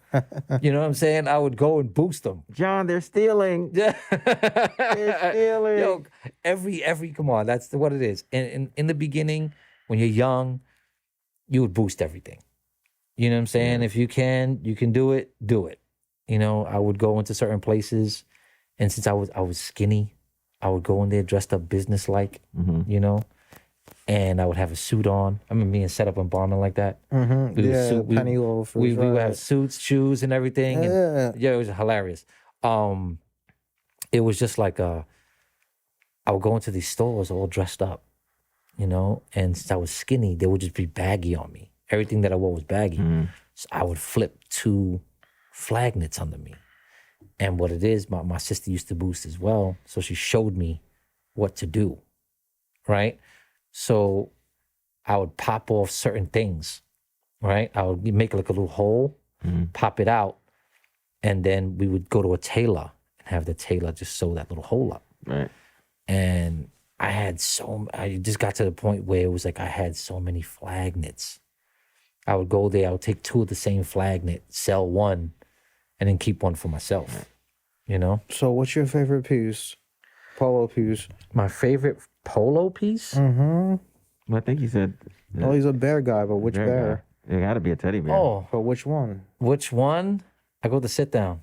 You know what I'm saying? I would go and boost them. John, they're stealing. Yeah. They're stealing. Yo, every come on, that's what it is. And in the beginning, when you're young, you would boost everything. You know what I'm saying? If you can do it, do it. You know, I would go into certain places, and since I was skinny, I would go in there dressed up business-like, you know, and I would have a suit on. I remember being set up and bombing like that. Penny loafers. We would have suits, shoes, and everything. Yeah. And, it was hilarious. It was just like I would go into these stores all dressed up, you know, and since I was skinny, they would just be baggy on me. Everything that I wore was baggy. So I would flip 2 flagnets under me. And what it is, my sister used to boost as well. So she showed me what to do, right? So I would pop off certain things, right? I would make like a little hole, pop it out, and then we would go to a tailor and have the tailor just sew that little hole up. Right. And I just got to the point where it was like I had so many flagnets. I would go there, I would take 2 of the same flagnet, sell 1, and then keep 1 for myself, you know? So what's your favorite piece? Polo piece. My favorite polo piece? Well, I think you said. Oh, he's a bear guy, but which bear? It got to be a teddy bear. Oh, But which one? which one? I go to sit down.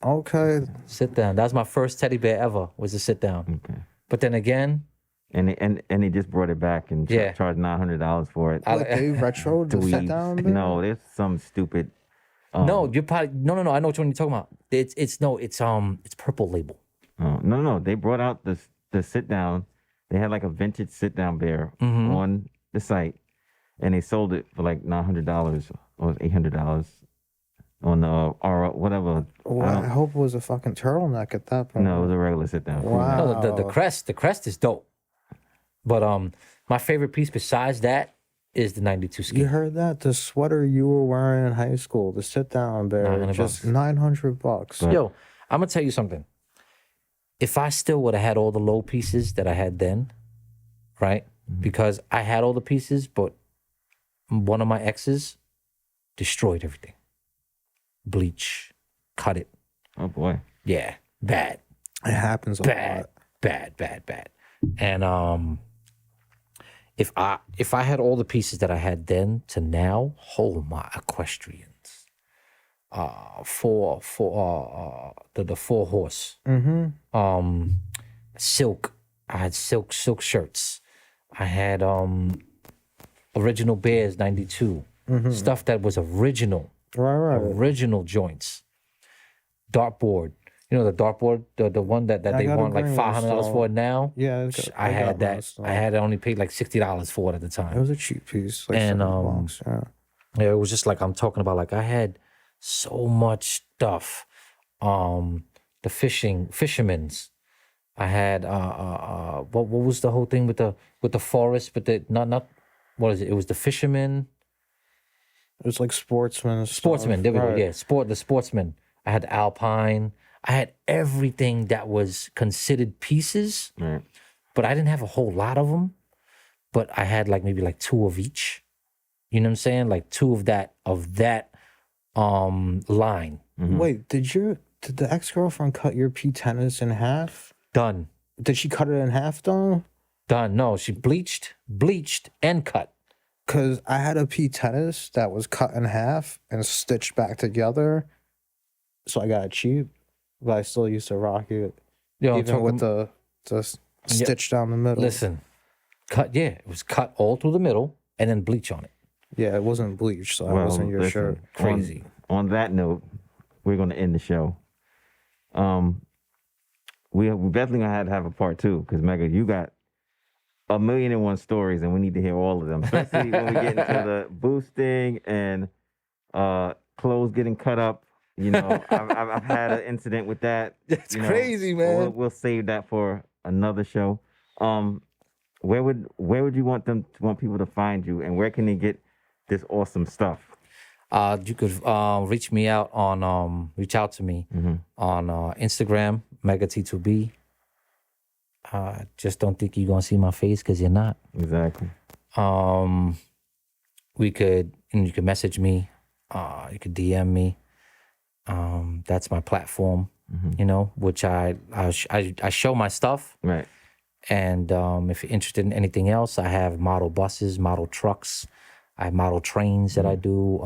Okay. Sit down. That was my first teddy bear ever, was a sit down. Okay. But then again, And he just brought it back and charged $900 for it. Like they retro the sit down bear? No, there's some stupid. no, you're probably no. I know which one you're talking about. It's Purple Label. Oh, no. They brought out the sit down. They had like a vintage sit down bear on the site, and they sold it for like $900 or $800 on the or whatever. Well, I hope it was a fucking turtleneck at that point. No, it was a regular sit down. Wow. No, the crest is dope. But my favorite piece besides that is the 92 ski. You heard that? The sweater you were wearing in high school, the sit down bear, $900. just $900. Yo, I'm gonna tell you something. If I still would have had all the low pieces that I had then, right? Because I had all the pieces, but one of my exes destroyed everything. Bleach, cut it. Oh boy. Yeah, bad. It happens a lot. Bad. And if I had all the pieces that I had then to now, oh my equestrians. the 4-horse. Silk. I had silk shirts. I had original Bears 92. Stuff that was original. Right. Original joints. Dartboard. You know the dartboard, the one that they gotta want like bring one $500 still. for it now. Yeah, I had that. Still. I had only paid like $60 for it at the It time. was a cheap piece, like And, $7. Yeah. Yeah, it was just like I'm talking about. Like I had so much stuff. The fishermen's. I had what was the whole thing with the forest, but the not what is it? It was the fishermen. It was like sportsman. Sportsman, there we go. Yeah, the sportsman. I had Alpine. I had everything that was considered pieces, Right. but I didn't have a whole lot of them. But I had like maybe like 2 of each. You know what I'm saying? Like 2 of that line. Wait, did the ex-girlfriend cut your P tennis in half? Done. Did she cut it in half though? Done. No, she bleached, and cut. Cause I had a P tennis that was cut in half and stitched back together, so I got it cheap, but I still used to rock it, Yo, even with the stitch down the middle. Listen, it was cut all through the middle and then bleach on it. Yeah, it wasn't bleached, so it Well, wasn't your listen, shirt. Crazy. On that note, we're going to end the show. We definitely going to have a part 2 because Mega, you got 1,000,001 stories and we need to hear all of them, especially when we get into the boosting and clothes getting cut up. You know, I've had an incident with that. It's you know, crazy, man. We'll save that for another show. Where would you want people to find you, and where can they get this awesome stuff? You could reach out to me on Instagram, MEGAT2b. Just don't think you're gonna see my face because you're not. Exactly. You could message me. You could DM me. That's my platform. You know, which I show my stuff. Right. And if you're interested in anything else, I have model buses, model trucks. I have model trains that I do.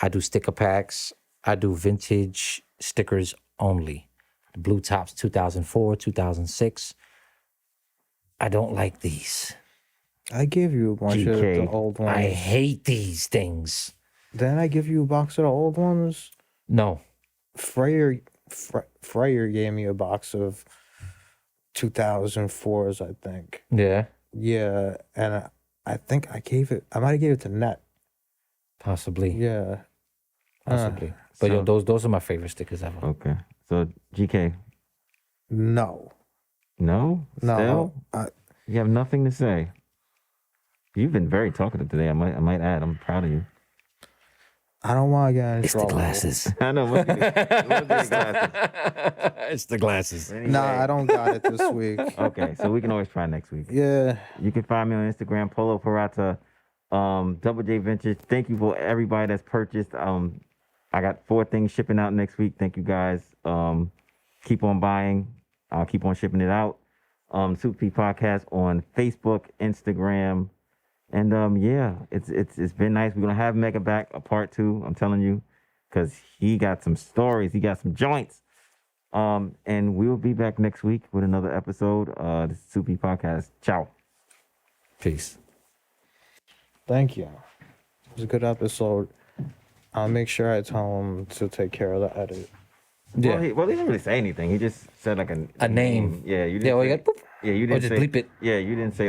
I do sticker packs. I do vintage stickers only. The Blue Tops 2004, 2006. I don't like these. I gave you a bunch of the old ones. I hate these things. Then I give you a box of the old ones. No. Freyer gave me a box of 2004s, I think. Yeah. Yeah, and I think I might have gave it to Net. Possibly. Yeah. Possibly. But so- those are my favorite stickers ever. Okay. So GK, No. no, No. Still? You have nothing to say. You've been very talkative today. I might add. I'm proud of you. I don't want to get in It's trouble. the glasses. I know. What's the glasses? It's the glasses. Nah, I don't got it this week. Okay, so we can always try next week. Yeah. You can find me on Instagram, Polo Parata, Double J Ventures. Thank you for everybody that's purchased. I got 4 things shipping out next week. Thank you guys. Keep on buying. I'll keep on shipping it out. SuPeR on Facebook, Instagram. And yeah, it's been nice. We're gonna have Mega back a part 2. I'm telling you, because he got some stories. He got some joints. And we'll be back next week with another episode. This is SuPeR. Ciao. Peace. Thank you. It was a good episode. I'll make sure I tell him to take care of the edit. Yeah. Well, he didn't really say anything. He just said like A name. Yeah, you didn't. Yeah, well, say, you got boop. yeah, you Or didn't just say. bleep it. Yeah, you didn't say